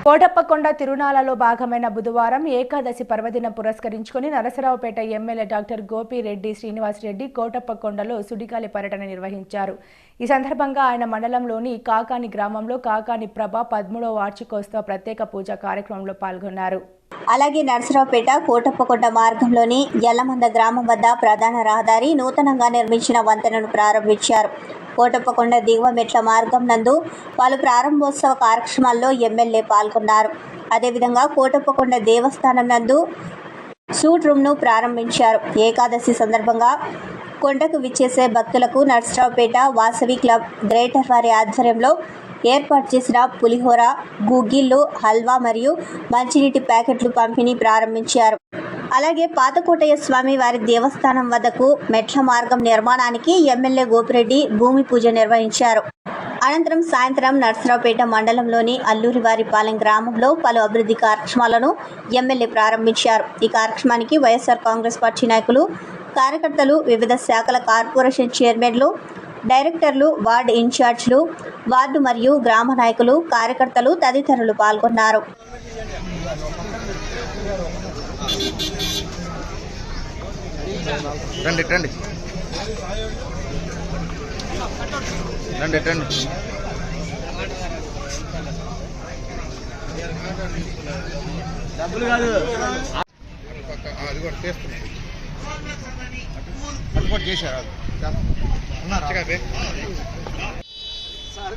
కోటప్పకొండ తిరునాళ్లలో భాగమైన బుధవారం ఏకాదశి పర్వదినం పురస్కరించుకుని నరసరావుపేట ఎమ్మెల్యే డాక్టర్ గోపిరెడ్డి శ్రీనివాసరెడ్డి కోటప్పకొండలో సుడిగాలి పర్యటన నిర్వహించారు. ఈ సందర్భంగా ఆయన మండలంలోని కాకాని గ్రామంలో కాకాని ప్రభ 13వ వార్షికోత్సవ ప్రత్యేక పూజా కార్యక్రమంలో పాల్గొన్నారు. అలాగే నరసరావుపేట కోటప్పకొండ మార్గంలోని యల్లమంద గ్రామం వద్ద ప్రధాన రహదారి నూతనంగా నిర్మించిన వంతెనను ప్రారంభించారు. కోటప్పకొండ దిగువ మెట్ల మార్గం నందు పలు ప్రారంభోత్సవ కార్యక్రమాల్లో ఎమ్మెల్యే పాల్గొన్నారు. అదేవిధంగా కోటప్పకొండ దేవస్థానం నందు సూట్ రూమ్ను ప్రారంభించారు. ఏకాదశి సందర్భంగా కొండకు విచ్చేసే భక్తులకు నరసరావుపేట వాసవి క్లబ్ గ్రేటర్ వారి ఆధ్వర్యంలో ఏర్పాటు చేసిన పులిహోర, గుగ్గిళ్ళు, హల్వా మరియు మంచినీటి ప్యాకెట్లు పంపిణీ ప్రారంభించారు. అలాగే పాతకోటయ్య స్వామి వారి దేవస్థానం వద్దకు మెట్ల మార్గం నిర్మాణానికి ఎమ్మెల్యే గోపిరెడ్డి భూమి పూజ నిర్వహించారు. అనంతరం సాయంత్రం నరసరావుపేట మండలంలోని అల్లూరివారిపాలెం గ్రామంలో పలు అభివృద్ధి కార్యక్రమాలను ఎమ్మెల్యే ప్రారంభించారు. ఈ కార్యక్రమానికి వైఎస్ఆర్ కాంగ్రెస్ పార్టీ నాయకులు, కార్యకర్తలు, వివిధ శాఖల కార్పొరేషన్ చైర్మన్లు, డైరెక్టర్లు, వార్డు ఇన్ఛార్జ్లు, వార్డు మరియు గ్రామ నాయకులు, కార్యకర్తలు తదితరులు పాల్గొన్నారు. రండి రండి రండి రండి డబ్బులు కాదు అది కూడా చేస్తున్నాం అది కూడా చేశారు ఉన్నారా సార్